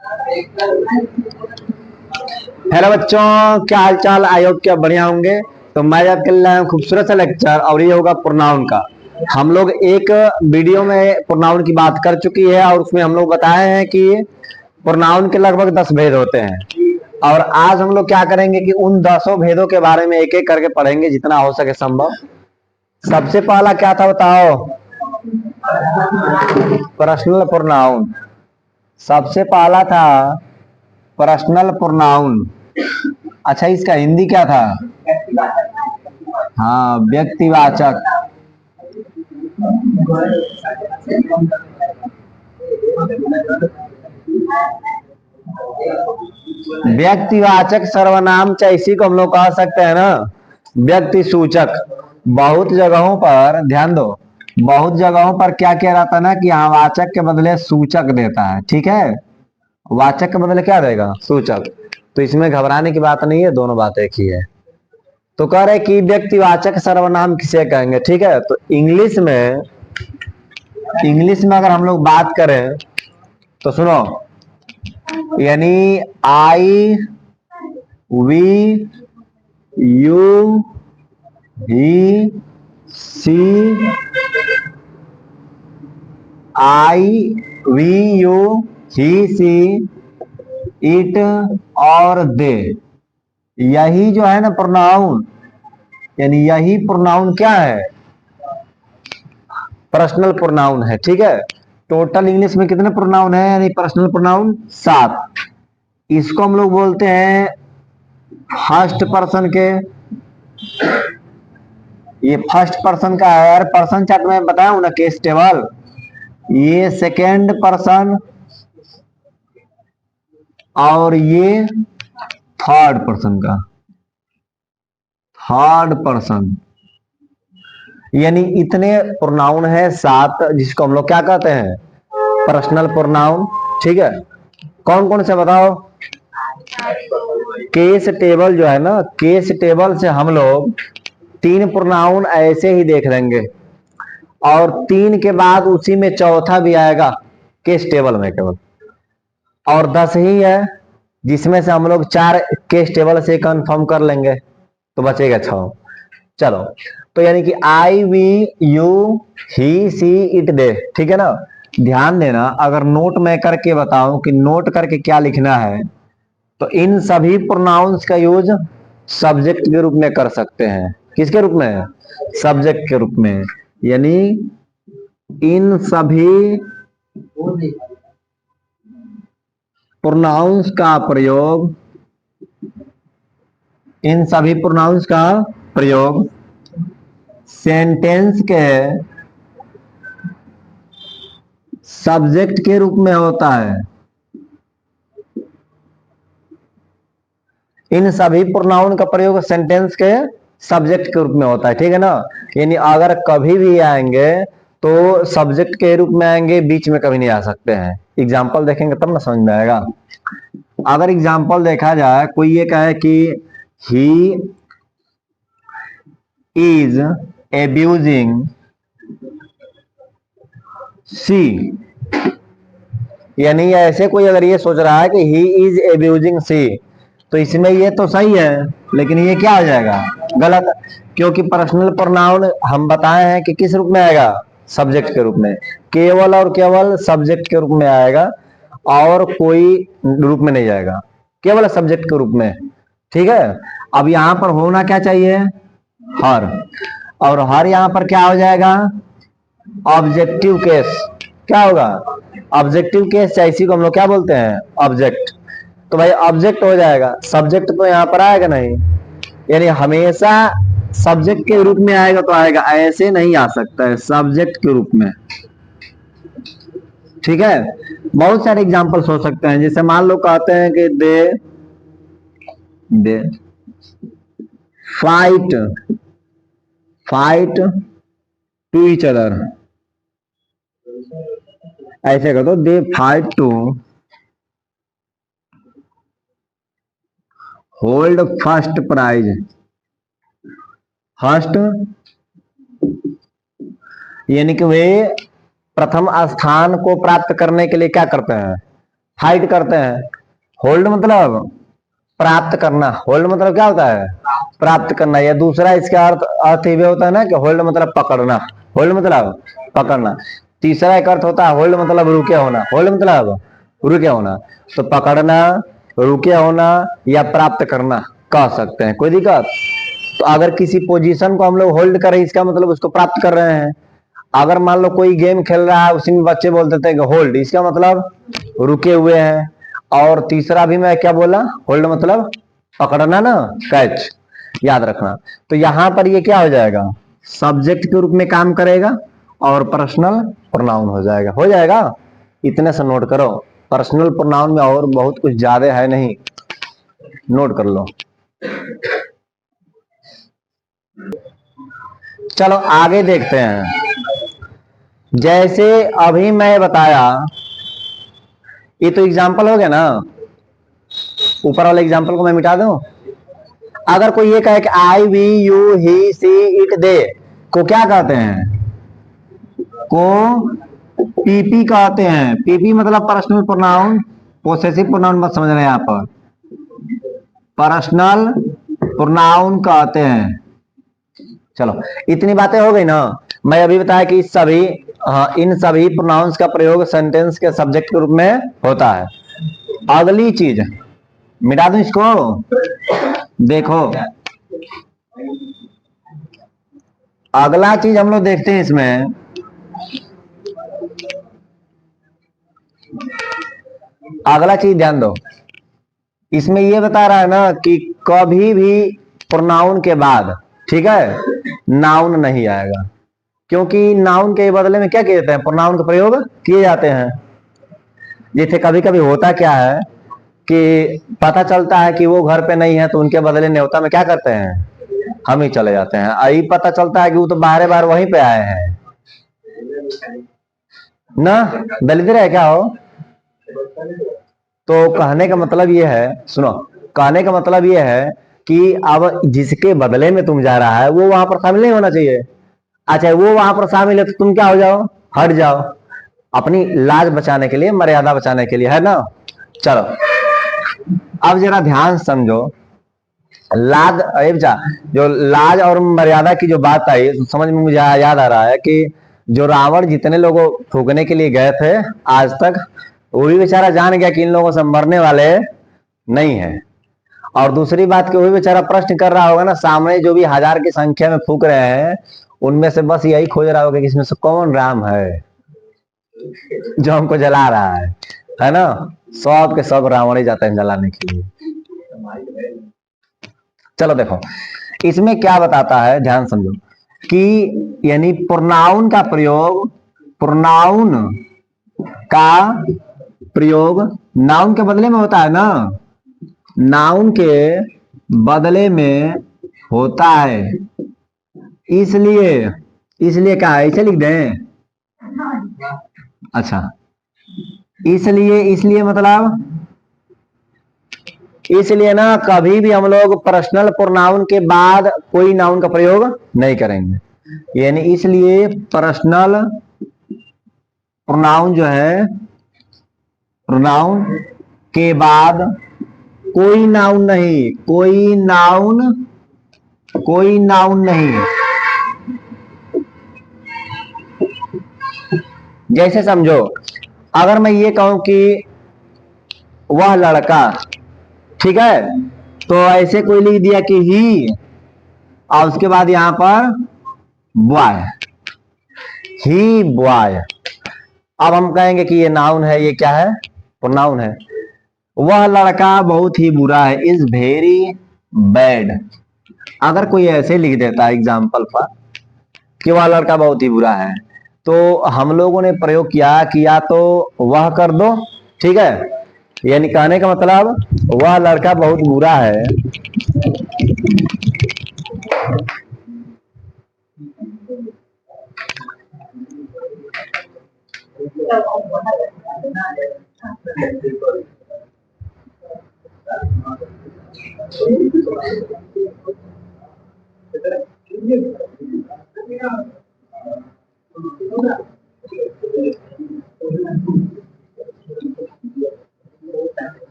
Hello बच्चों, क्या हाल चाल। आई होप क्या बढ़िया होंगे। तो मैं याद कर रहा हूँ खूबसूरत सा लेक्चर, और ये होगा प्रोनाउन का। हम लोग एक वीडियो में प्रोनाउन की बात कर चुकी है, और उसमें हम लोग बताए हैं कि प्रोनाउन के लगभग 10 भेद होते हैं। और आज हम लोग क्या करेंगे कि उन 10 भेदों के बारे में एक एक करके पढ़ेंगे जितना हो सके संभव। सबसे पहला क्या था बताओ? Personal pronoun. सबसे पहला था पर्सनल प्रोनाउन। अच्छा, इसका हिंदी क्या था? हाँ, व्यक्तिवाचक। व्यक्तिवाचक सर्वनाम, चाहे इसी को हम लोग कह सकते हैं ना, व्यक्ति सूचक। बहुत जगहों पर ध्यान दो, बहुत जगहों पर क्या किया जाता है ना कि यहाँ वाचक के बदले सूचक देता है। ठीक है, वाचक के बदले क्या देगा? सूचक। तो इसमें घबराने की बात नहीं है, दोनों बात एक ही है। तो कह रहे कि व्यक्तिवाचक सर्वनाम किसे कहेंगे। ठीक है, तो इंग्लिश में अगर हम लोग बात करें तो सुनो, यानी I, we, you, he, she, I, we, you, he, she, it और दे, यही जो है ना प्रोनाउन, यानी यही प्रोनाउन क्या है? पर्सनल प्रोनाउन है। ठीक है, टोटल इंग्लिश में कितने प्रोनाउन है यानी पर्सनल प्रोनाउन? 7। इसको हम लोग बोलते हैं फर्स्ट पर्सन के। ये फर्स्ट पर्सन का है यार, पर्सन चार्ट में बताया ना, केस टेबल। ये सेकेंड पर्सन, और ये थर्ड पर्सन का, थर्ड पर्सन। यानी इतने प्रोनाउन है 7, जिसको हम लोग क्या कहते हैं? Personal pronoun. ठीक है, कौन कौन से बताओ? केस टेबल जो है ना, केस टेबल से हम लोग 3 प्रोनाउन ऐसे ही देख लेंगे, और 3 के बाद उसी में चौथा भी आएगा केस टेबल में केवल। और 10 ही है, जिसमें से हम लोग 4 केस टेबल से कंफर्म कर लेंगे, तो बचेगा 6। चलो, तो यानी कि I, we, you, he, she, it, they. ठीक है ना। ध्यान देना, अगर नोट में करके बताऊं कि नोट करके क्या लिखना है, तो इन सभी प्रोनाउंस का यूज सब्जेक्ट के रूप में कर सकते हैं। किसके रूप में? सब्जेक्ट के रूप में। यानी इन सभी प्रोनाउंस का प्रयोग, इन सभी प्रोनाउंस का प्रयोग सेंटेंस के सब्जेक्ट के रूप में होता है। इन सभी प्रोनाउन का प्रयोग सेंटेंस के सब्जेक्ट के रूप में होता है। ठीक है ना। यानी अगर कभी भी आएंगे तो सब्जेक्ट के रूप में आएंगे, बीच में कभी नहीं आ सकते हैं। एग्जाम्पल देखेंगे तब ना समझ में आएगा। अगर एग्जाम्पल देखा जाए, कोई ये कहे कि ही इज एब्यूजिंग सी, यानी ऐसे कोई अगर ये सोच रहा है कि ही इज एब्यूजिंग सी, तो इसमें ये तो सही है, लेकिन ये क्या हो जाएगा? गलत। क्योंकि पर्सनल प्रोनाउन हम बताए हैं कि किस रूप में आएगा? सब्जेक्ट के रूप में। केवल और केवल सब्जेक्ट के रूप में आएगा, और कोई रूप में नहीं जाएगा, केवल सब्जेक्ट के रूप में। ठीक है। अब यहां पर होना क्या चाहिए? हर। और हर यहां पर क्या हो जाएगा? Objective case. क्या होगा? ऑब्जेक्टिव केस, चाहे इसी को हम लोग क्या बोलते हैं? ऑब्जेक्ट। तो भाई ऑब्जेक्ट हो जाएगा, सब्जेक्ट तो यहां पर आएगा नहीं। यानी हमेशा सब्जेक्ट के रूप में आएगा तो आएगा, ऐसे नहीं आ सकता है, सब्जेक्ट के रूप में। ठीक है। बहुत सारे एग्जाम्पल्स हो सकते हैं, जैसे मान लो कहते हैं कि they fight, fight to each other. ऐसे कर दो, they fight to hold first prize. First यानी कि वे प्रथम स्थान को प्राप्त करने के लिए क्या करते हैं? हाइड करते हैं। होल्ड मतलब प्राप्त करना। होल्ड मतलब क्या होता है? प्राप्त करना। या दूसरा इसका अर्थ अर्थ ये होता है ना कि होल्ड मतलब पकड़ना। होल्ड मतलब पकड़ना। तीसरा एक अर्थ होता है होल्ड मतलब रुके होना। होल्ड मतलब रुके होना। तो पकड़ना, रुके होना या प्राप्त करना कह सकते हैं, कोई दिक्कत? तो अगर किसी पोजीशन को हम लोग होल्ड कर रहे हैं, इसका मतलब उसको प्राप्त कर रहे हैं। अगर मान लो कोई गेम खेल रहा है, उसी में बच्चे बोल देते हैं कि होल्ड, इसका मतलब रुके हुए हैं। और तीसरा भी मैं क्या बोला? होल्ड मतलब पकड़ना ना, कैच, याद रखना। तो यहां पर ये क्या हो जाएगा? सब्जेक्ट के रूप में काम करेगा और पर्सनल प्रोनाउन हो जाएगा। हो जाएगा, इतने से नोट करो। पर्सनल प्रोनाउन में और बहुत कुछ ज्यादा है नहीं, नोट कर लो। चलो आगे देखते हैं। जैसे अभी मैं बताया, ये तो एग्जाम्पल हो गया ना। ऊपर वाले एग्जाम्पल को मैं मिटा दूं। अगर कोई ये कहे कि I, we, you, he, she, it, they को क्या कहते हैं? को पीपी कहते हैं। पीपी मतलब पर्सनल प्रोनाउन। पोसेसिव प्रोनाउन मत समझना यहां पर, पर्सनल प्रोनाउन कहते हैं। चलो इतनी बातें हो गई ना। मैं अभी बताया कि सभी, हाँ, इन सभी प्रोनाउंस का प्रयोग सेंटेंस के सब्जेक्ट के रूप में होता है। अगली चीज मिटा दूं इसको। देखो अगला चीज हम लोग देखते हैं इसमें। अगला चीज ध्यान दो। इसमें ये बता रहा है ना कि कभी भी प्रोनाउन के बाद, ठीक है, नाउन नहीं आएगा। क्योंकि नाउन के बदले में क्या किए जाते हैं? प्रोनाउन का प्रयोग किए जाते हैं। जैसे कभी कभी होता क्या है कि पता चलता है कि वो घर पे नहीं है, तो उनके बदले न्योता में क्या करते हैं? हम ही चले जाते हैं। यही पता चलता है कि वो तो बाहर बार वहीं पे आए हैं ना, दलिद्र है क्या हो। तो कहने का मतलब ये है, सुनो, कहने का मतलब ये है कि अब जिसके बदले में तुम जा रहा है वो वहां पर शामिल नहीं होना चाहिए। अच्छा, वो वहां पर शामिल है तो तुम क्या हो जाओ? हट जाओ, अपनी लाज बचाने के लिए, मर्यादा बचाने के लिए, है ना। चलो अब जरा ध्यान समझो। लाज जा जो लाज और मर्यादा की जो बात आई, समझ में मुझे याद आ रहा है कि जो रावण जितने लोगों फूकने के लिए गए थे आज तक, वो भी बेचारा जान गया कि इन लोगों से मरने वाले नहीं है। और दूसरी बात कि वो भी बेचारा प्रश्न कर रहा होगा ना, सामने जो भी हजार की संख्या में फूक रहे हैं, उनमें से बस यही खोज रहा होगा कि इसमें से कौन राम है जो हमको जला रहा है ना। सब के सब रावण ही जाते हैं जलाने के लिए। चलो देखो इसमें क्या बताता है, ध्यान समझो कि यानी प्रोनाउन का प्रयोग नाउन के बदले में होता है ना। नाउन के बदले में होता है। इसलिए इसलिए क्या है, इसे लिख दें? अच्छा, इसलिए इसलिए मतलब, इसलिए ना कभी भी हम लोग पर्सनल प्रोनाउन के बाद कोई नाउन का प्रयोग नहीं करेंगे। यानी इसलिए पर्सनल प्रोनाउन जो है, प्रोनाउन के बाद कोई नाउन नहीं, कोई नाउन नहीं। जैसे समझो, अगर मैं ये कहूं कि वह लड़का, ठीक है, तो ऐसे कोई लिख दिया कि ही, और उसके बाद यहां पर बॉय, ही बॉय। अब हम कहेंगे कि ये नाउन है, ये क्या है? प्रोनाउन है। वह लड़का बहुत ही बुरा है, इज वेरी बैड। अगर कोई ऐसे लिख देता है एग्जाम्पल पर कि वह लड़का बहुत ही बुरा है, तो हम लोगों ने प्रयोग किया कि या तो वह कर दो, ठीक है, यानी कहने का मतलब वह लड़का बहुत बुरा है,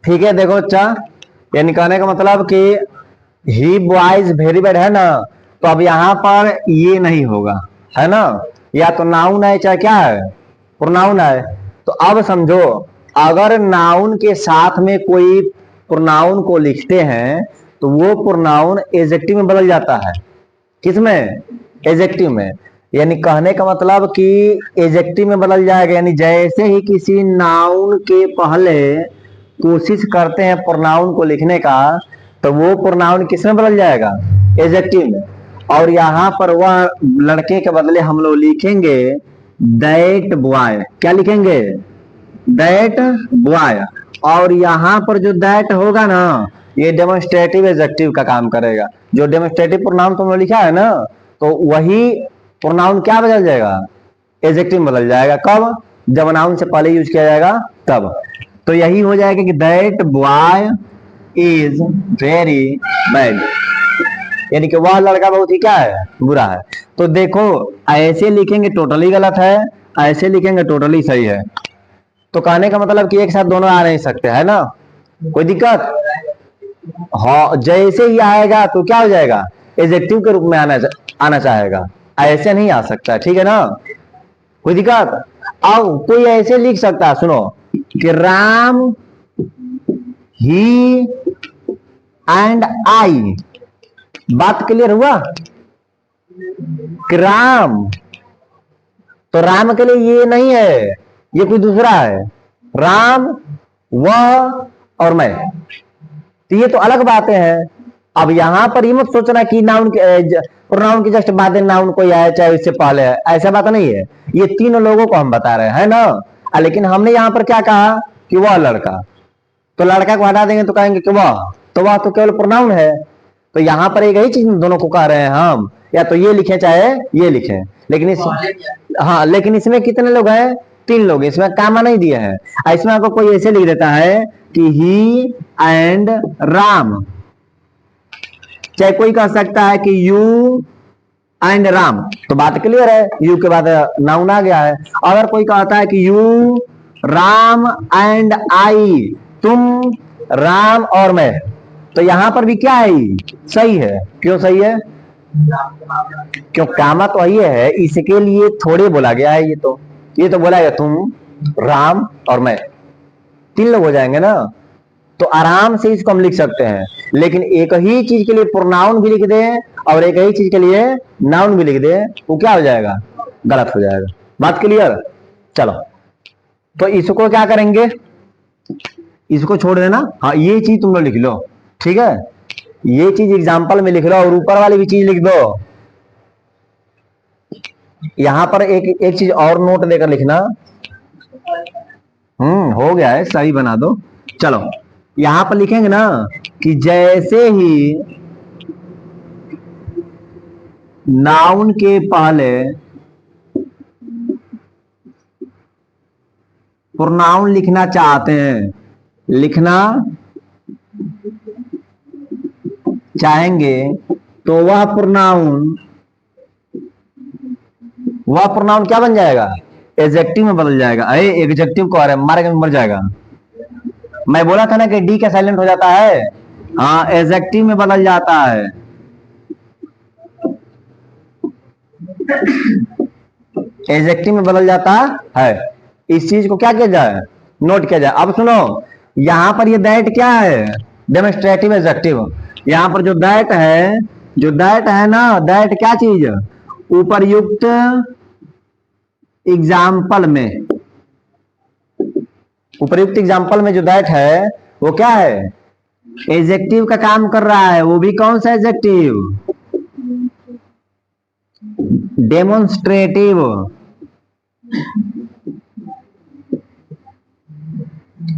ठीक है, देखो अच्छा, यानी कहने का मतलब कि ही बॉयज वेरी बैड है ना, तो अब यहां पर ये नहीं होगा, है ना, या तो नाउन है चाहे क्या है, प्रोनाउन है। तो अब समझो, अगर नाउन के साथ में कोई प्रोनाउन को लिखते हैं तो वो प्रोनाउन एडजेक्टिव में बदल जाता है। किसमें? एडजेक्टिव में। यानी कहने का मतलब कि एडजेक्टिव में बदल जाएगा, यानी जैसे ही किसी नाउन के पहले कोशिश करते हैं प्रोनाउन को लिखने का, तो वो प्रोनाउन किसमें बदल जाएगा? एडजेक्टिव में। और यहां पर वह लड़के के बदले हम लोग लिखेंगे दैट बॉय। क्या लिखेंगे? That boy. और यहां पर जो दैट होगा ना, ये डेमोन्स्ट्रेटिव एडजेक्टिव का काम करेगा। जो डेमोन्स्ट्रेटिव प्रोनाउन तुमने लिखा है ना, तो वही प्रोनाउन क्या बदल जाएगा? एडजेक्टिव में बदल जाएगा। कब? जब नाउन से पहले यूज किया जाएगा तब। तो यही हो जाएगा कि that boy is very bad, यानी कि वह लड़का बहुत ही क्या है? बुरा है। तो देखो, ऐसे लिखेंगे टोटली गलत है, ऐसे लिखेंगे टोटली सही है। तो कहने का मतलब कि एक साथ दोनों आ नहीं सकते, है ना? कोई दिक्कत? हाँ, जैसे ही आएगा तो क्या हो जाएगा? एडजेक्टिव के रूप में आना चाहेगा, ऐसे नहीं आ सकता, ठीक है ना? कोई दिक्कत? अब कोई ऐसे लिख सकता है, सुनो, कि राम ही एंड आई। बात क्लियर हुआ? कि राम, तो राम के लिए ये नहीं है, ये कोई दूसरा है। राम, वह और मैं, तो ये तो अलग बातें हैं। अब यहां पर ये मत सोचना कि नाउन के प्रोनाउन के जस्ट बाद नाउन कोई आया चाहे इससे पहले है, ऐसा बात नहीं है। ये तीनों लोगों को हम बता रहे हैं ना। लेकिन हमने यहाँ पर क्या कहा कि वह लड़का, तो लड़का को हटा देंगे तो कहेंगे कि वह, तो वह तो केवल प्रोनाउन है। तो यहाँ पर एक ही चीज दोनों को कह रहे हैं हम, या तो ये लिखे चाहे ये लिखे। लेकिन हाँ, लेकिन इसमें कितने लोग हैं? 3 लोग। इसमें कामा नहीं दिए हैं। इसमें आपको कोई ऐसे लिख देता है कि ही एंड राम, चाहे कोई कह सकता है कि यू एंड राम, तो बात क्लियर है, यू के बाद नाउन आ गया है। अगर कोई कहता है कि यू राम एंड आई, तुम, राम और मैं, तो यहां पर भी क्या है? सही है। क्यों सही है? क्यों? कामा तो ये है, इसके लिए थोड़े बोला गया है। ये तो बोला गया तुम, राम और मैं, 3 लोग हो जाएंगे ना। तो आराम से इसको हम लिख सकते हैं। लेकिन एक ही चीज के लिए प्रोनाउन भी लिख दें और एक ही चीज के लिए नाउन भी लिख दें, वो क्या हो जाएगा? गलत हो जाएगा। बात क्लियर? चलो, तो इसको क्या करेंगे? इसको छोड़ देना। हाँ, ये चीज तुम लोग लिख लो, ठीक है? ये चीज एग्जाम्पल में लिख लो और ऊपर वाली भी चीज लिख दो। यहां पर एक चीज और नोट लेकर लिखना। हो गया है, सही बना दो। चलो, यहां पर लिखेंगे ना कि जैसे ही नाउन के पहले प्रोनाउन लिखना चाहते हैं, लिखना चाहेंगे, तो वह प्रोनाउन क्या बन जाएगा? एडजेक्टिव में बदल जाएगा। अरे एडजेक्टिव को अरे मारे मर जाएगा। मैं बोला था ना कि डी का साइलेंट हो जाता है। हाँ, एडजेक्टिव में बदल जाता है। एडजेक्टिव में बदल जाता है। इस चीज को क्या किया जाए? नोट किया जाए। अब सुनो, यहां पर ये दैट क्या है? Demonstrative adjective. यहां पर जो दैट है ना, दैट क्या चीज? उपरयुक्त एग्जाम्पल में, उपरयुक्त एग्जाम्पल में जो दैट है वो क्या है? एडजेक्टिव का काम कर रहा है। वो भी कौन सा एडजेक्टिव? डेमोन्स्ट्रेटिव।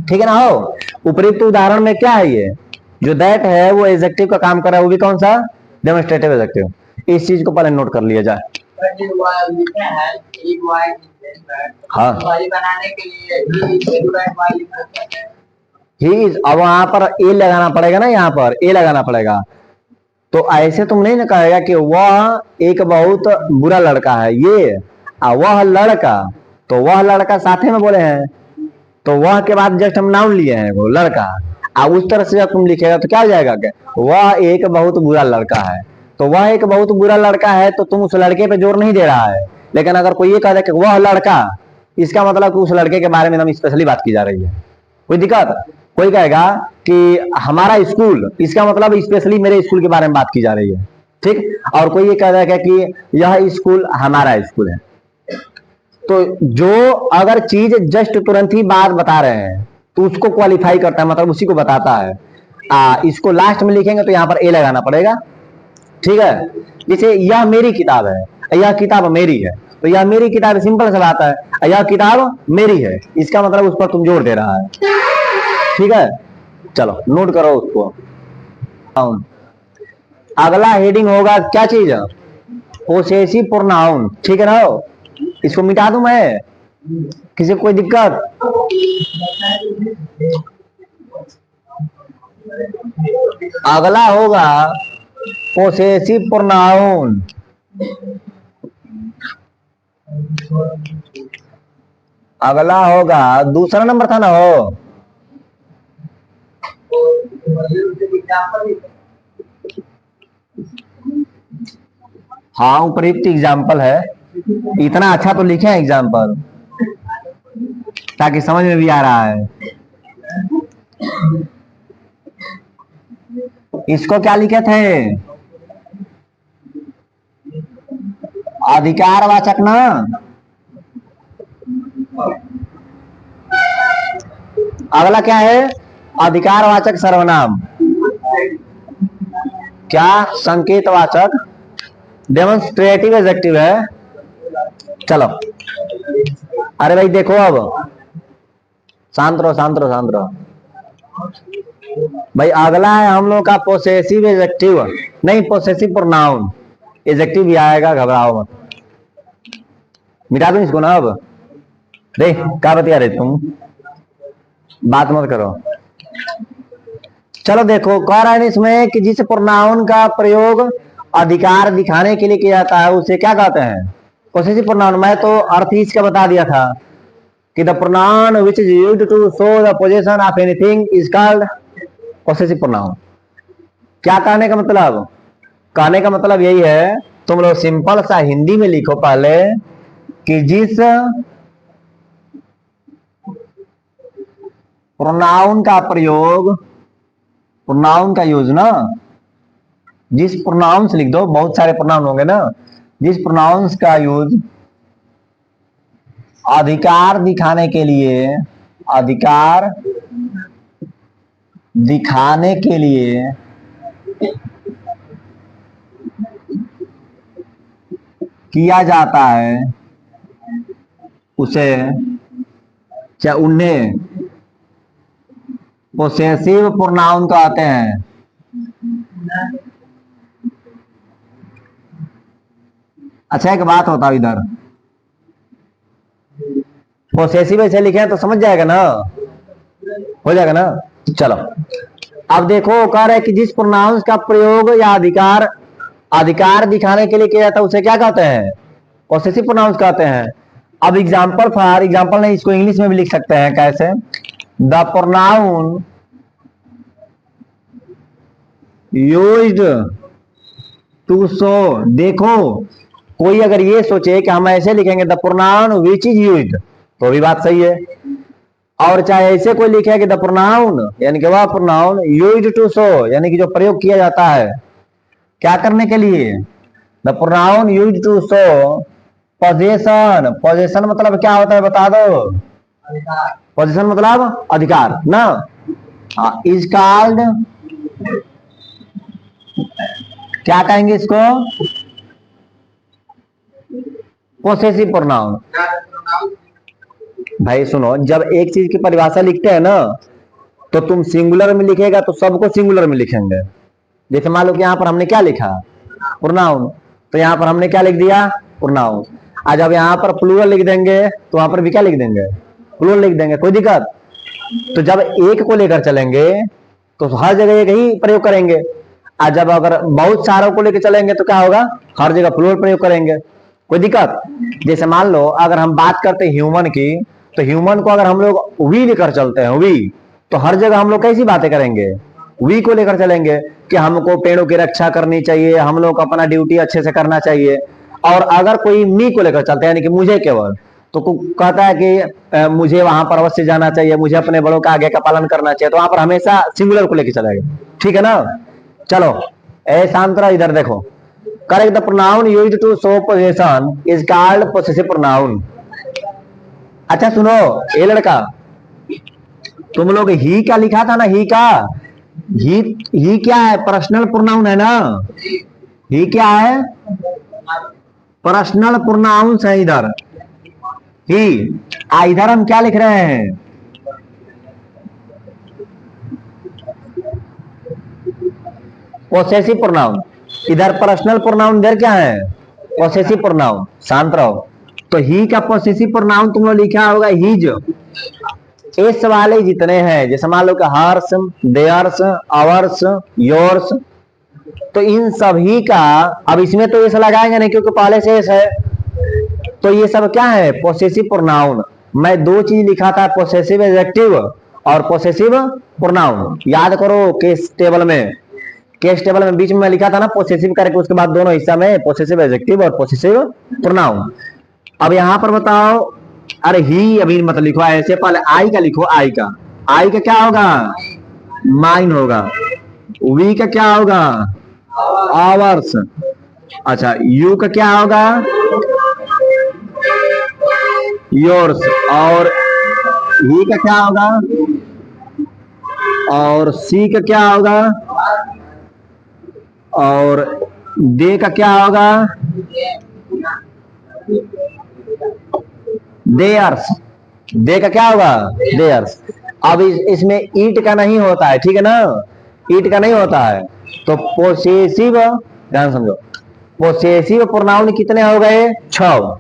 ठीक है ना? हो, उपयुक्त उदाहरण में क्या है? ये जो दैट है वो एडजेक्टिव का काम कर रहा है, वो भी कौन सा? Demonstrative adjective. इस चीज को पहले नोट कर लिया जाए। हाँ, बनाने के लिए ही इज, अब वहां पर ए लगाना पड़ेगा ना, यहाँ पर ए लगाना पड़ेगा। तो ऐसे तुम नहीं ना कहेगा कि वह एक बहुत बुरा लड़का है, ये वह लड़का, तो वह लड़का साथे में बोले हैं, तो वह के बाद जस्ट हम नाउन लिए हैं वो लड़का। अब उस तरह से जब तुम लिखेगा तो क्या हो जाएगा कि वह एक बहुत बुरा लड़का है। तो वह एक बहुत बुरा लड़का है तो तुम उस लड़के पे जोर नहीं दे रहा है। लेकिन अगर कोई ये कह दे कि वह लड़का, इसका मतलब कि उस लड़के के बारे में हम स्पेशली बात की जा रही है। कोई दिक्कत? कोई कहेगा कि हमारा स्कूल, इसका मतलब स्पेशली मेरे स्कूल के बारे में बात की जा रही है। ठीक। और कोई ये कह देगा कि यह स्कूल हमारा स्कूल है। तो जो अगर चीज जस्ट तुरंत ही बात बता रहे हैं तो उसको क्वालिफाई करता है, मतलब उसी को बताता है। इसको लास्ट में लिखेंगे तो यहाँ पर ए लगाना पड़ेगा। ठीक है। जैसे यह मेरी किताब है, यह किताब मेरी है, तो यह मेरी किताब सिंपल सा बात है, यह किताब मेरी है, इसका मतलब उस पर तुम जोर दे रहा है। ठीक है, चलो नोट करो उसको। अगला हेडिंग होगा क्या चीज? Possessive pronoun. ठीक है ना? इसको मिटा दूं मैं? किसी को कोई दिक्कत? अगला होगा पोसेसिव प्रोनाउन। अगला होगा, दूसरा नंबर था ना हो? हाँ, उपयुक्त एग्जाम्पल है। इतना अच्छा तो लिखे हैं एग्जाम्पल, ताकि समझ में भी आ रहा है। इसको क्या लिखे थे? अधिकारवाचक ना? अगला क्या है? अधिकारवाचक सर्वनाम। क्या? संकेतवाचक, डेमोन्स्ट्रेटिव एडजेक्टिव है। चलो, अरे भाई देखो, अब शांत रहो शांत रहो शांत रहो भाई। अगला है हम लोग का पोसेसिव एडजेक्टिव, नहीं पोसेसिव प्रोनाउन। एडजेक्टिव भी आएगा, घबराओ मत। मिटा दूं इसको ना अब? रे क्या बतिया रहे तुम, बात मत करो। चलो देखो, कह रहा है इसमें कि जिस प्रोनाउन का प्रयोग अधिकार दिखाने के लिए किया जाता है उसे क्या कहते हैं? Possessive pronoun. मैं तो अर्थ ही इसका बता दिया था कि the pronoun which is used to show the position of anything is called possessive pronoun. क्या कहने का मतलब? कहने का मतलब यही है, तुम लोग सिंपल सा हिंदी में लिखो पहले कि जिस प्रोनाउन का प्रयोग, प्रोनाउन का यूज ना, जिस प्रोनाउन से लिख दो, बहुत सारे प्रोनाउन होंगे ना, जिस प्रोनाउंस का यूज अधिकार दिखाने के लिए, अधिकार दिखाने के लिए किया जाता है उसे, क्या उन्हें पोसेसिव प्रोनाउन कहते हैं। अच्छा एक बात होता है, इधर पोसेसिव ऐसे लिखे हैं तो समझ जाएगा ना, हो जाएगा ना? चलो अब देखो, कह रहे हैं कि जिस प्रोनाउंस का प्रयोग या अधिकार, अधिकार दिखाने के लिए किया जाता है उसे क्या कहते हैं? पोसेसिव प्रोनाउंस कहते हैं। अब एग्जांपल, फॉर एग्जांपल नहीं, इसको इंग्लिश में भी लिख सकते हैं। कैसे? The pronoun used to show. देखो, कोई अगर ये सोचे कि हम ऐसे लिखेंगे the pronoun which is used, तो भी बात सही है। और चाहे ऐसे कोई लिखे कि द प्रोनाउन, यानी कि वह प्रोनाउन यूज्ड टू शो, यानी कि जो प्रयोग किया जाता है क्या करने के लिए? The pronoun used to show possession. Possession मतलब क्या होता है बता दो? पोजेशन मतलब अधिकार ना। इज कॉल्ड, क्या कहेंगे इसको? Possessive pronoun. भाई सुनो, जब एक चीज की परिभाषा लिखते हैं ना, तो तुम सिंगुलर में लिखेगा तो सबको सिंगुलर में लिखेंगे। जैसे मान लो कि यहाँ पर हमने क्या लिखा? प्रोनाउन, तो यहाँ पर हमने क्या लिख दिया? प्रोनाउन। आज जब यहाँ पर प्लूरल लिख देंगे तो वहां पर भी क्या लिख देंगे? प्लूरल लिख देंगे। कोई दिक्कत? तो जब एक को लेकर चलेंगे तो हर जगह एक ही प्रयोग करेंगे। और जब अगर बहुत सारों को लेकर चलेंगे तो क्या होगा, हर जगह प्लूरल प्रयोग करेंगे, कोई दिक्कत। जैसे मान लो अगर हम बात करते हैं ह्यूमन की, तो ह्यूमन को अगर हम लोग वी लेकर चलते हैं, वी, तो हर जगह हम लोग कैसी बातें करेंगे, वी को लेकर चलेंगे कि हमको पेड़ों की रक्षा करनी चाहिए, हम लोग को अपना ड्यूटी अच्छे से करना चाहिए। और अगर कोई मी को लेकर चलते हैं यानी कि मुझे केवल, तो कहता है कि मुझे वहां पर अवश्य जाना चाहिए, मुझे अपने बड़ों का आगे का पालन करना चाहिए, तो वहां पर हमेशा सिंगुलर को लेकर चलेगा, ठीक है ना। चलो ए शांतरा इधर देखो, correct the pronoun used to show position is called possessive pronoun. अच्छा सुनो, ये लड़का, तुम लोग ही का लिखा था ना, ही का, ही ही क्या है, पर्सनल प्रोनाउन है ना, ही क्या है, पर्सनल प्रोनाउन है इधर ही। इधर हम क्या लिख रहे हैं, पोसेसिव प्रोनाउन। इधर पर्सनल प्रोनाउन, इधर क्या है, पोसेसिव प्रोनाउन। शांत रहो। तो ही का पोसेसिव प्रोनाउन तुम लोग लिखा होगा हीज। इस वाले जितने हैं, जैसे मान लो कि हर्ष, देयर्स, आवर्स, योर्स, तो इन सभी का, अब इसमें तो एस लगाएंगे नहीं क्योंकि पहले से एस है, तो ये सब क्या है, पोसेसिव प्रोनाउन। मैं दो चीज लिखा था, पोसेसिव एडजेक्टिव और पोसेसिव प्रोनाउन, याद करो केस टेबल में, केस टेबल में बीच में मैं लिखा था ना पोसेसिव करके, उसके बाद दोनों हिस्सा में पोसेसिव एडजेक्टिव और पोसेसिव प्रोनाउन। अब यहां पर बताओ, अरे ही अभी मत लिखो ऐसे, पहले आई का लिखो, आई का, आई का क्या होगा, माइन होगा। वी का क्या होगा, आवर्स। अच्छा यू का क्या होगा, योर्स। और ही का क्या होगा, और सी का क्या होगा, और दे का क्या होगा, देयर्स। दे का क्या होगा, देयर्स। अब इसमें ईट का नहीं होता है, ठीक है ना, ईट का नहीं होता है। तो पोसेसिव, ध्यान समझो, पोसेसिव प्रोनाउन कितने हो गए, 6।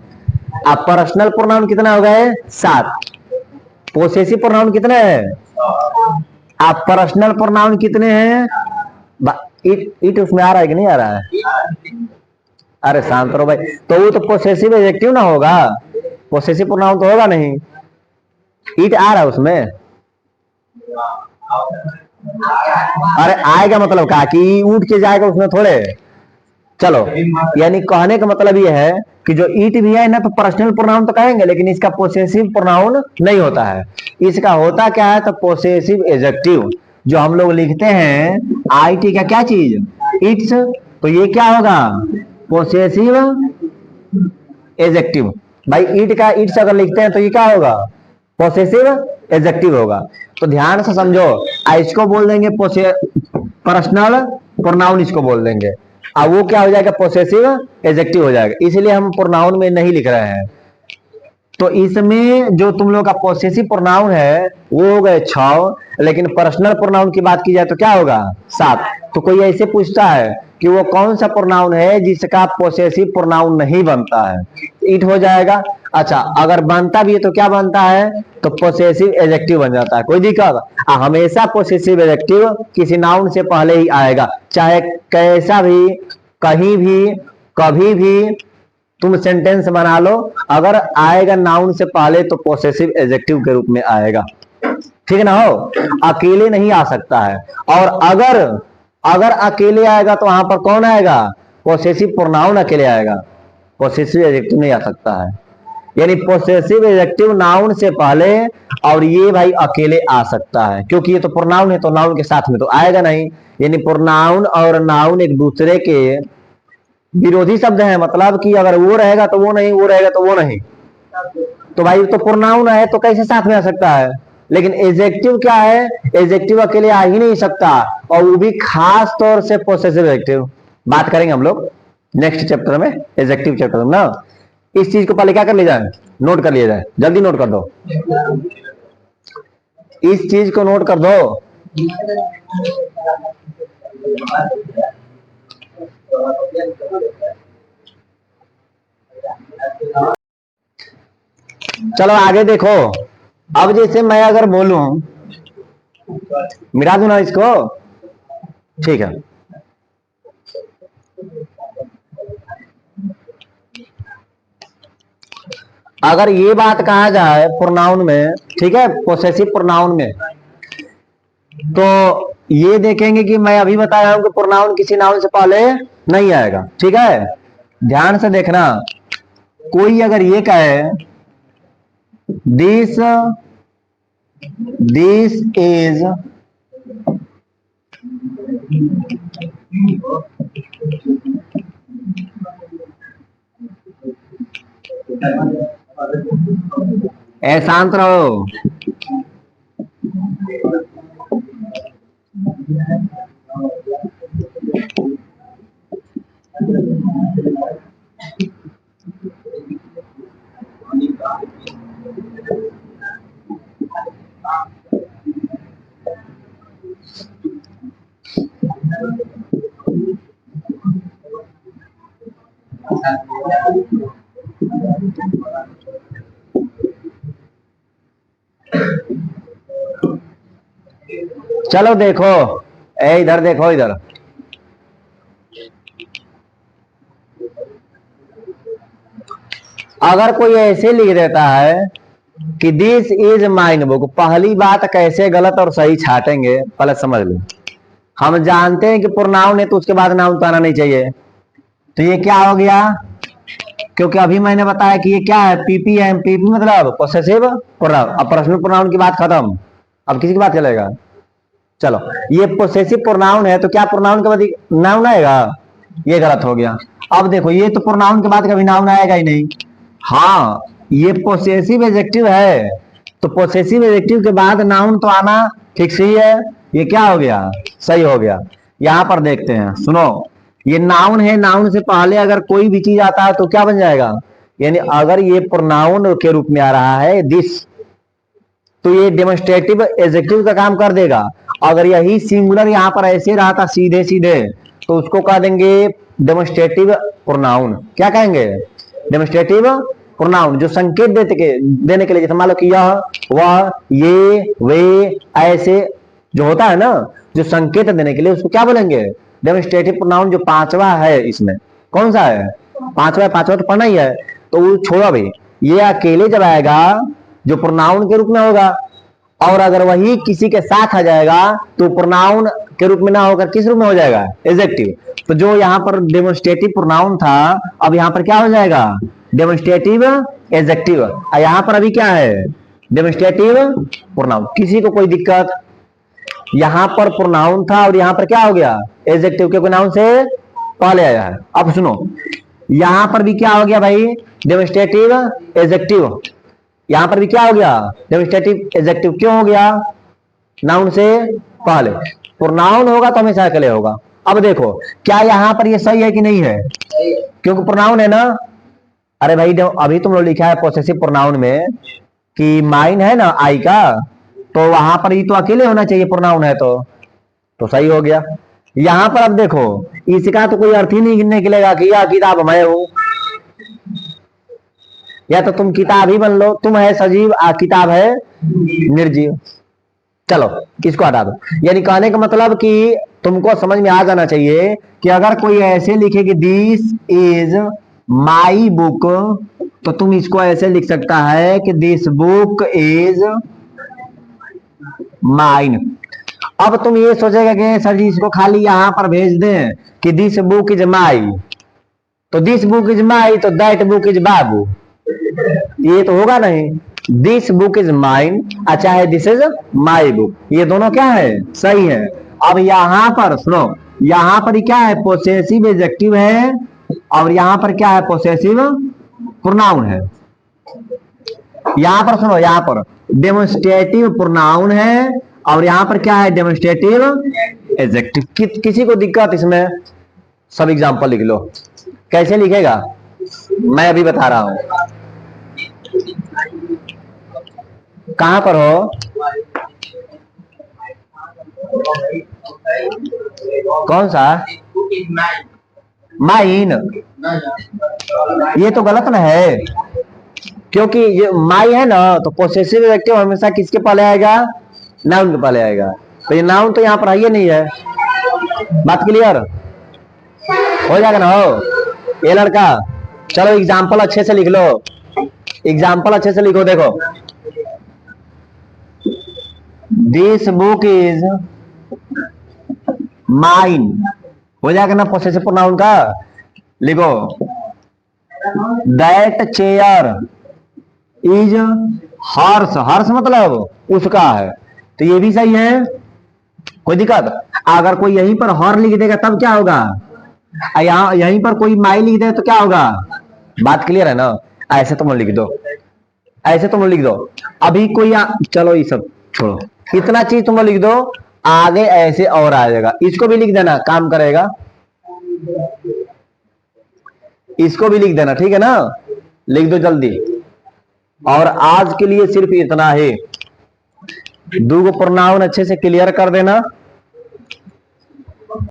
अब पर्सनल प्रोनाउन कितने हो गए, 7। पोसेसिव प्रोनाउन कितने हैं, आप पर्सनल प्रोनाउन कितने हैं, इट उसमें आ रहा है कि नहीं आ रहा है, अरे शांत करो भाई। तो वो तो पोसेसिव एडजेक्टिव ना होगा, पोसेसिव प्रोनाउन तो होगा नहीं। इट आ रहा है उसमें, अरे आएगा मतलब क्या कि उठ के जाएगा उसमें थोड़े। चलो, यानी कहने का मतलब ये है कि जो ईट भी है ना, तो पर्सनल प्रोनाउन तो कहेंगे, लेकिन इसका पोसेसिव प्रोनाउन नहीं होता है। इसका होता क्या है, तो पोसेसिव एडजेक्टिव जो हम लोग लिखते हैं, आई टी का क्या चीज, इट्स, तो ये क्या होगा, पोसेसिव एडजेक्टिव। भाई ईट का इट्स अगर लिखते हैं तो ये क्या होगा, पोसेसिव एडजेक्टिव होगा। तो ध्यान से समझो, इसको बोल देंगे पर्सनल प्रोनाउन, इसको बोल देंगे, अब वो क्या हो जाएगा, पोसेसिव एडजेक्टिव हो जाएगा, इसलिए हम प्रोनाउन में नहीं लिख रहे हैं। तो इसमें जो तुम लोग का पोसेसिव प्रोनाउन है वो हो गए 6, लेकिन पर्सनल प्रोनाउन की बात की जाए तो क्या होगा, 7। तो कोई ऐसे पूछता है कि वो कौन सा प्रोनाउन है जिसका पोसेसिव प्रोनाउन नहीं बनता है, इट हो जाएगा। अच्छा अगर बनता भी है तो क्या बनता है, तो पोसेसिव एडजेक्टिव बन जाता है, कोई दिक्कत। हमेशा पोसेसिव एडजेक्टिव किसी नाउन से पहले ही आएगा, चाहे कैसा भी, कहीं भी, कभी भी तुम सेंटेंस बना लो, अगर आएगा नाउन से पहले तो पोसेसिव एडजेक्टिव के रूप में आएगा, ठीक है ना, हो अकेले नहीं आ सकता है। और अगर अगर अकेले आएगा तो वहां पर कौन आएगा, पोसेसिव प्रोनाउन अकेले आएगा, पोसेसिव एडजेक्टिव नहीं आ सकता है। यानी पोसेसिव एडजेक्टिव नाउन से पहले, और ये भाई अकेले आ सकता है क्योंकि ये तो प्रोनाउन है, तो नाउन के साथ में तो आएगा नहीं। यानी प्रोनाउन और नाउन एक दूसरे के विरोधी शब्द है, मतलब कि अगर वो रहेगा तो वो नहीं, वो रहेगा तो वो नहीं, तो भाई तो प्रोनाउन है तो कैसे साथ में आ सकता है। लेकिन एडजेक्टिव क्या है, एडजेक्टिव अकेले आ ही नहीं सकता, और वो भी खास तौर से पोसेसिव एडजेक्टिव। बात करेंगे हम लोग नेक्स्ट चैप्टर में, एडजेक्टिव चैप्टर में ना। इस चीज को पहले क्या कर लिया जाए, नोट कर लिया जाए, जल्दी नोट कर दो, इस चीज को नोट कर दो। चलो आगे देखो, अब जैसे मैं अगर बोलूं, मिटा दूं ना इसको, ठीक है, अगर ये बात कहा जाए प्रोनाउन में, ठीक है, पोसेसिव प्रोनाउन में, तो ये देखेंगे कि मैं अभी बताया हूं कि प्रोनाउन किसी नाउन से पहले नहीं आएगा। ठीक है, ध्यान से देखना। कोई अगर ये कहे दिस दिस इज शांत रहो। चलो देखो, इधर देखो, इधर अगर कोई ऐसे लिख देता है कि दिस इज माइन बुक, पहली बात कैसे गलत और सही छाटेंगे पहले समझ लो। हम जानते हैं कि प्रोनाउन है तो उसके बाद नाउन तो आना नहीं चाहिए। तो ये क्या हो गया, क्योंकि अभी मैंने बताया कि ये क्या है, पीपीएम, पीपी मतलब पोसेसिव प्रोनाउन। अब पर्सनल प्रोनाउन की बात खत्म, अब किसी की बात चलेगा। चलो, ये पोसेसिव प्रोनाउन है तो क्या प्रोनाउन के बाद नाउन आएगा? ये गलत हो गया। अब देखो, ये तो प्रोनाउन के बाद कभी नाउन आएगा ही नहीं। हाँ, ये पोसेसिव एडजेक्टिव है, तो पोसेसिव एडजेक्टिव के बाद नाउन तो आना फिक्स ही है। ये क्या हो गया, सही हो गया। यहां पर देखते हैं, सुनो, ये नाउन है, नाउन से पहले अगर कोई भी चीज आता है तो क्या बन जाएगा, यानी अगर ये प्रोनाउन के रूप में आ रहा है दिस, तो ये डेमोन्स्ट्रेटिव एडजेक्टिव का काम कर देगा। अगर यही सिंगुलर यहां पर ऐसे रहा था सीधे सीधे, तो उसको कह देंगे डेमोन्स्ट्रेटिव प्रोनाउन। क्या कहेंगे, डेमोन्स्ट्रेटिव प्रोनाउन, जो संकेत देने के लिए, जैसे मान लो कि यह, वह, ये, वे, ऐसे जो होता है ना, जो संकेत देने के लिए, उसको क्या बोलेंगे, डेमोन्स्ट्रेटिव प्रोनाउन। जो पांचवा है इसमें, कौन सा है, पांचवा, पांचवा तो पढ़ना ही है, तो वो छोड़ो भाई। ये अकेले जब आएगा जो प्रोनाउन के रूप में होगा, और अगर वही किसी के साथ आ जाएगा तो प्रोनाउन के रूप में ना होकर किस रूप में हो जाएगा, एडजेक्टिव। तो जो यहाँ पर डेमोन्स्ट्रेटिव प्रोनाउन था, अब यहाँ पर क्या हो जाएगा, डेमोन्स्ट्रेटिव एडजेक्टिव। और यहाँ पर अभी क्या है, डेमोन्स्ट्रेटिव प्रोनाउन। किसी को कोई दिक्कत? यहाँ पर प्रोनाउन था और यहाँ पर क्या हो गया, एडजेक्टिव, क्योंकि नाउन से पहले आया है। अब सुनो, यहाँ पर भी क्या हो गया भाई, डेमोन्स्ट्रेटिव एडजेक्टिव। यहां पर भी क्या हो गया, डेमोन्स्ट्रेटिव एडजेक्टिव। क्यों हो गया, नाउन से पहले। प्रोनाउन होगा तो हमेशा अकेले होगा। अब देखो, क्या यहां पर ये सही है कि नहीं है, क्योंकि प्रोनाउन है ना। अरे भाई, अभी तुम लोग लिखा है पोसेसिव प्रोनाउन में कि माइन है ना आई का, तो वहां पर ये तो अकेले होना चाहिए, प्रोनाउन है तो सही हो गया। यहां पर अब देखो, इसका तो कोई अर्थ ही नहीं निकलेगा कि यह किताब मैं हूं, या तो तुम किताब ही बन लो, तुम है सजीव, किताब है निर्जीव। चलो, इसको हटा दो। यानी कहने का मतलब कि तुमको समझ में आ जाना चाहिए कि अगर कोई ऐसे लिखे कि दिस इज माई बुक, तो तुम इसको ऐसे लिख सकता है कि दिस बुक इज माइन। अब तुम ये सोचेगा कि सर जी इसको खाली यहां पर भेज दें कि दिस बुक इज माई, तो दिस बुक इज माई, तो दैट बुक इज बाबू, ये तो होगा नहीं। दिस बुक इज माइन, अच्छा है दिस इज माई बुक, ये दोनों क्या है, सही है। अब यहां पर सुनो, यहां पर क्या है, पोसेसिव एडजेक्टिव है, और यहां पर क्या है, पोसेसिव प्रोनाउन है। यहां पर सुनो, यहां पर डेमोन्स्ट्रेटिव प्रोनाउन है, और यहां पर क्या है, डेमोन्स्ट्रेटिव एडजेक्टिव। किसी को दिक्कत इसमें? सब एग्जांपल लिख लो। कैसे लिखेगा, मैं अभी बता रहा हूं। कहां पर हो, कौन सा माइन, ये तो गलत ना है, क्योंकि ये माई है ना, तो पोसेसिव एडजेक्टिव हमेशा किसके पहले आएगा, नाउन के पहले आएगा। तो ये नाउन तो यहाँ पर है नहीं है। बात क्लियर हो जाएगा ना, हो ये लड़का। चलो एग्जाम्पल अच्छे से लिख लो। एग्जाम्पल अच्छे से लिखो, देखो, दिस बुक इज माइन, हो जाएगा ना पोसेसिव प्रोनाउन का। लिखो, that chair is hers, hers मतलब उसका है, तो ये भी सही है, कोई दिक्कत। अगर कोई यहीं पर हॉर लिख देगा तब क्या होगा, यहाँ यहीं पर कोई माई लिख दे तो क्या होगा, बात क्लियर है ना। ऐसे तुम लिख दो, ऐसे तुम लिख दो। अभी कोई चलो ये सब छोड़ो, इतना चीज तुम लिख दो, आगे ऐसे और आ जाएगा। इसको भी लिख देना, काम करेगा। इसको भी लिख देना, ठीक है ना, लिख दो जल्दी। और आज के लिए सिर्फ इतना ही, दो प्रोनाउन अच्छे से क्लियर कर देना।